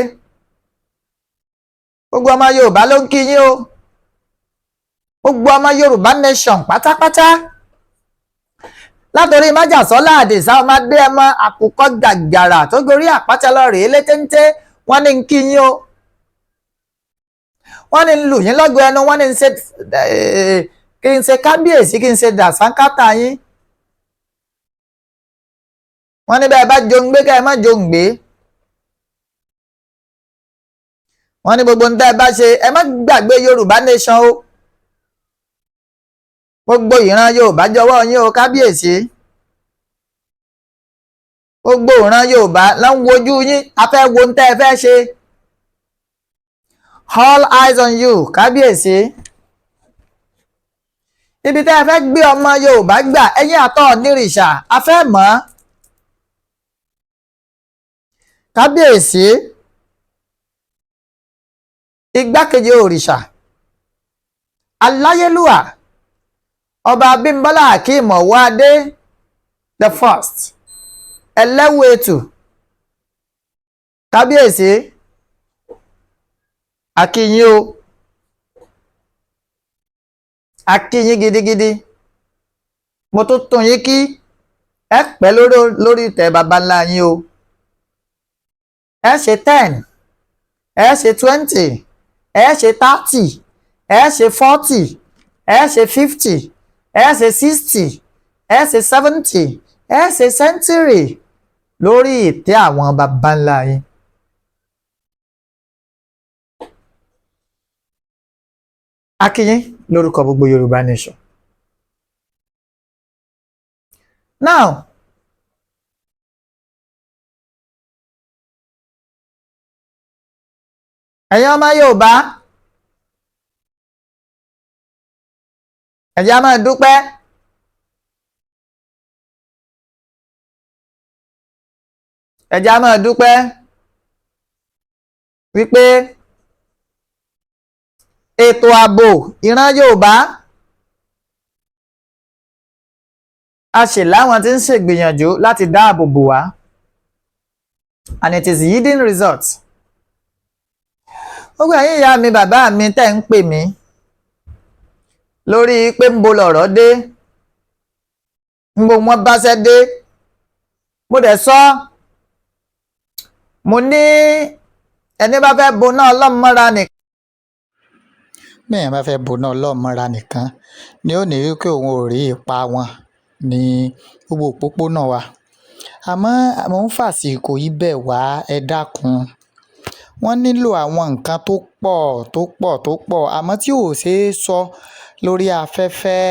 Speaker 1: gbogbo ọmọ Yorùbá ló ń kí yín o. Gbogbo ọmọ Yorùbá nation pátápátá. Látòrí májàsọ́lá àdìsá ọmọdé ẹmọ àkùkọ gàgàrà tó gorí àpáta lọ rèé létéńté, wọ́n ní ń kí yín o. Wọ́n ní ń lù yín lọ́gọ ẹnu, wọ́n ní ń ṣe kí n ṣe kábíyèsí, kí n ṣe dàsánkátà yín. Wọ́n ní bẹ́ẹ̀ bá jòǹgbé kẹ́ ẹ má jòǹgbé. Wọ́n ní gbogbo ń tẹ́ ẹ bá ṣe ẹ má gbàgbé Yorùbá nation o. Gbogbo ìran Yorùbá jọ̀wọ́ yín o kábíyèsí. Gbogbo ìran Yorùbá ló ń wojú yín, a fẹ́ wo ń tẹ́ ẹ fẹ́ ṣe. All eyes on you kábíyèsí. Ibi tẹ́ ẹ fẹ́ gbé ọmọ Yorùbá gbà ẹ̀yin àtọ̀ nírìṣà, a fẹ́ mọ̀. Kábíyèsí, igbákejì òrìṣà, aláyélúwà, ọba Abímbọ́lá Akeem Òwòadé the first, ẹlẹ́wù ètù. Kábíyèsí, a kí yín o. A kí yín gidigidi. Mo tó tún yín kí ẹ pẹ́ lórí ìtẹ́ baba ńlá yín o. Ẹ ṣe 10, ẹ ṣe 20, ẹ ṣe 30, ẹ ṣe 40, ẹ ṣe 50, ẹ ṣe 60, ẹ ṣe 70, ẹ ṣe century lórí ìtẹ́ àwọn baba ńlá yín. A kí yín lórúkọ gbogbo Yorùbá nation. Now, ẹ̀yin ọmọ Yorùbá, ẹ jẹ́ á máa dúpẹ́. Ẹ jẹ́ á máa dúpẹ́ wípé ètò ààbò ìran Yorùbá a ṣe láwọn tí ń ṣègbìyànjú láti dáàbò bò wá, and it is yielding results. Gbogbo ẹ̀yin ìyá mi bàbá mi tẹ́ ń pè mí lórí pé ń bo lọ̀rọ̀ dé, ń bo wọ́n báṣẹ́ dé. Mo dẹ̀ sọ, mo ní ẹni bá fẹ́ bo náà lọ́mọ́ra nìkan. Bẹ́ẹ̀ bá fẹ́ bo náà lọ́mọ́ra nìkan ni ó ní wípé òun ò rí ipa wọn ní gbogbo òpópónà wa. Àmọ́ mo ń fàsìkò yìí bẹ̀ wá, ẹ dákun. Wọ́n nílò àwọn nǹkan tó pọ̀ àmọ́ tí ò ṣeé sọ lórí afẹ́fẹ́.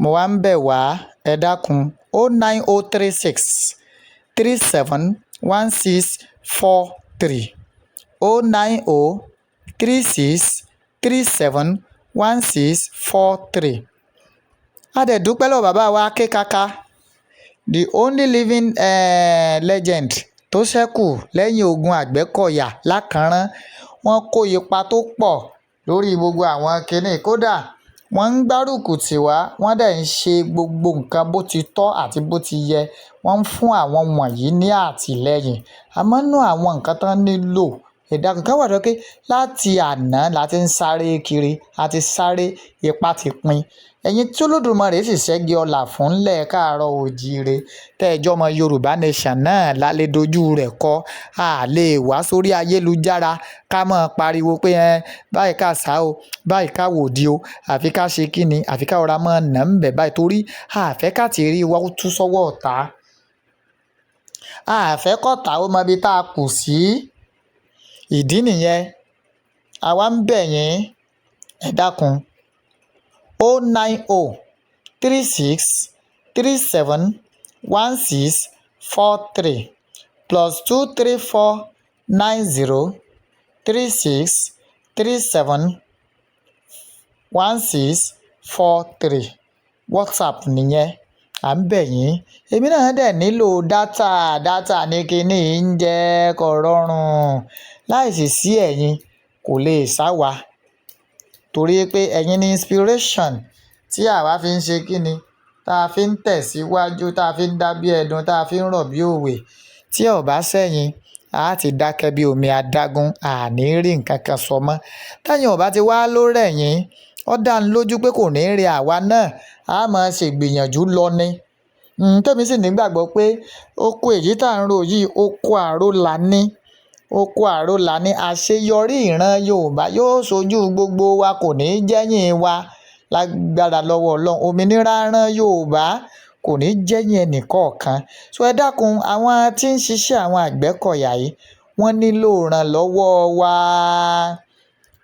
Speaker 1: Mo wá ń bẹ̀ wá, ẹ dákun. 09036 371643 09036 371643. A dẹ̀ dúpẹ́ lọ́wọ́ bàbá wa Akékaka, the only living legend tó ṣẹ́kù lẹ́yìn ogun Àgbẹ̀kọ̀yà lákànrán. Wọ́n kó ipa tó pọ̀ lórí gbogbo àwọn kinní, kódà wọ́n ń gbárùkù tì wá, wọ́n dẹ̀ ń ṣe gbogbo nǹkan bó ti tọ́ àti bó ti yẹ. Wọ́n ń fún àwọn wọ̀nyí ní àtìlẹ́yìn. Àmọ́ nínú àwọn nǹkan tán nílò, ẹ̀dá kankan wà tó pé láti àná la ti ń sáré kiri, a ti sáré, ipá ti pin. Ẹ̀yin tí Olódùmarè sì ṣẹ́gi ọlà fún ńlẹ̀ káàárọ̀ oòjíire tẹ́ẹ̀jọ́ ọmọ Yorùbá nation náà lálẹ́ dojú rẹ̀ kọ. A lè wá sórí ayélujára ká máa pariwo pé báyìí ká sá o, báyìí ká wòdì o, àfi ká ṣe kí ni, àfi ká ọ̀rá máa nà ń bẹ̀ báyìí torí àfẹ́ ká ti rí wa ó tú sọ́wọ́ ọ̀tá. Àfẹ́ kọ́ta ó mọ ibi tá a kù sí. Ìdí nìyẹn àwa ń bẹ̀ yín, ẹ dákun 090 36 37 16 43 +234 90 36 37 16 43 WhatsApp nìyẹn. À ń bẹ̀ yín. Èmi náà dẹ̀ nílò dátà ní kíní ń jẹ́ kó rọrùn. Láìsí sí ẹ̀yin kò lè sá wa. Torí pé ẹ̀yin ni inspiration tí àwa fi ń ṣe kíni, tá a fi ń tẹ̀síwájú, tá a fi ń dá bí ẹdun, tá a fi ń rọ̀ bí òwe. Tí ò bá sẹ́yìn, a ti dákẹ́ bí omi adágún, a ní rí nǹkan kan sọ mọ́. Tẹ́yin ò bá ti wá ló rẹ̀yìn, ó dá ń lójú pé kò ní rí àwa náà, a máa ṣègbìyànjú lọ ni. Tẹ́mi sì nígbàgbọ́ pé oko èyí tá à ń rò yìí, oko àrólà ni. Oko àrólà ni. Àṣeyọrí ìran Yorùbá yóò ṣojú gbogbo wa, kò ní jẹ́yìn wa lágbára lọ́wọ́ Ọlọ́run. Òmìnira ìran Yorùbá kò ní jẹ́yìn ẹnìkọ̀ọ̀kan. So ẹ dákun, àwọn tí ń ṣiṣẹ́ àwọn Àgbẹ̀kọ̀yà yìí, wọ́n nílò ìrànlọ́wọ́ wa.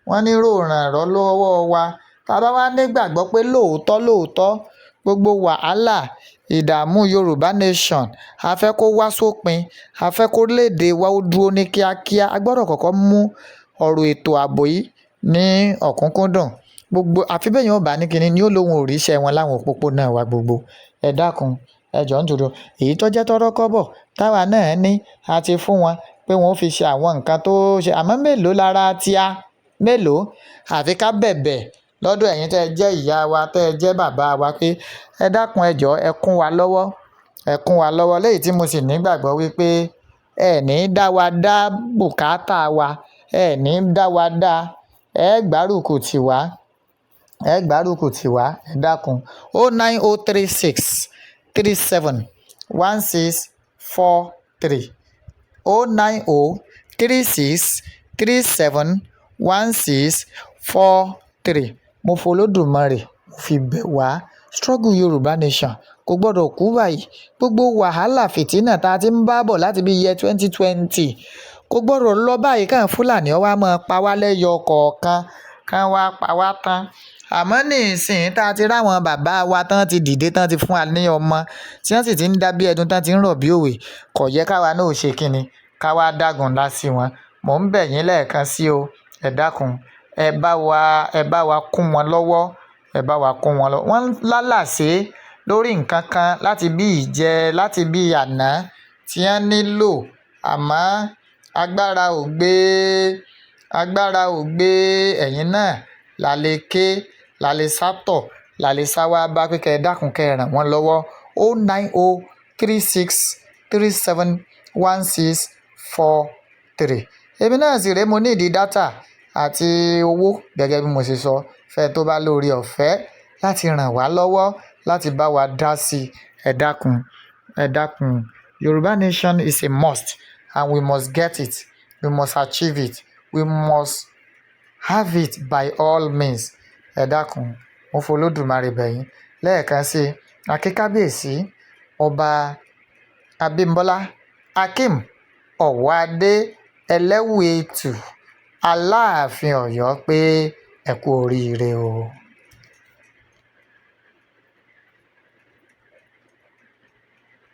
Speaker 1: Wọ́n nílò ìrànlọ́wọ́ wa. Tá a bá wá nígbàgbọ́ pé lóòótọ́ gbogbo wàhálà, ìdààmú Yorùbá nation, a fẹ́ kó wá sópin, a fẹ́ kó léde wa ó dúró ní kíákíá. A gbọ́dọ̀ kọ́kọ́ mú ọ̀rọ̀ ètò ààbò yìí ní ọ̀kúnkúndùn. Gbogbo àfi bẹ́ẹ̀ yẹn ò bá ní kíni ni ó lóhun òrìṣẹ́ wọn láwọn òpópónà wa gbogbo. Ẹ dákun, ẹ jọ̀ọ́ nítorí èyí tó jẹ́ tọ́rọ́ kọ́bọ̀ táwa náà ní a ti fún wọn pé wọ́n fi ṣe àwọn nǹkan tó ṣe. Àmọ́ mélòó lára tíá? Mélòó? Àfi ká bẹ̀bẹ̀ lọ́dọ̀ ẹ̀yin tẹ́ ẹ jẹ́ ìyá wa, tẹ́ ẹ jẹ́ bàbá wa pé ẹ dákun ẹ jọ̀ọ́ ẹ kún wa lọ́wọ́. Ẹ kún wa lọ́wọ́ léyìí tí mo sì nígbàgbọ́ wípé ẹ ní dá wa dá bùkátà wa, ẹ ní dá wa dá, ẹ gbárùkù tì wá. Ẹ gbárùkù tì wá, ẹ dákun. 09036 37 16 43 09036 37 16 43. Mo f'Olódùmarè mo fi bẹ̀ wá. Struggle Yorùbá nation kò gbọ́dọ̀ kú báyìí. Gbogbo wàhálà fìtínà tá a ti ń bá bọ̀ láti bí year 2020 kò gbọ́dọ̀ lọ báyìí. Káwọn Fúlàní ó wá máa pa wá lẹ́yọ kọ̀ọ̀kan, kán wá pa wá tán. Àmọ́ nísìnyí tá a ti ráwọn bàbá wa tán ti dìde, tán ti fún wa ní ọmọ, tí wọ́n sì ti ń dá bí ẹdun, tán ti ń rọ̀ bí òwe, kò yẹ káwa náà ṣe kíni, ká wá dágun ńlá sí wọn. Mò ń bẹ̀ yín lẹ́ẹ̀kan sí o, ẹ dákun, ẹ bá wa kún wọn lọ́wọ́, ẹ bá wa kún wọn lọ́wọ́. Wọ́n lálàsé lórí nǹkan kan láti bí láti bí àná tí wọ́n nílò, àmọ́ agbára ò gbé ẹ̀yin náà lálẹ́ ké, lálẹ́ sátọ̀, lálẹ́ sáwá bá pé kẹ́ ẹ dákun kẹ́ ẹ ràn wọ́n lọ́wọ́. 090 36 37 16 43. Èmi náà sì rèé, mo ní ìdí dátà àti owó gẹ́gẹ́ bí mo ṣe sọ. Fẹ́ tó bá lórí ọ̀fẹ́ láti ràn wá lọ́wọ́, láti bá wa dá sí, ẹ dákun, ẹ dákun. Yorùbá nation is a must and we must get it. We must achieve it. We must have it by all means. Ẹ dákun, mo f'Olódùmarè bẹ̀ yín lẹ́ẹ̀kan sí akíkábíyèsí ọba Abímbọ́lá Akeem Ọ̀wọ́adé Ẹlẹ́wùétù Aláàfin Ọ̀yọ́ pé ẹ kú oríire o.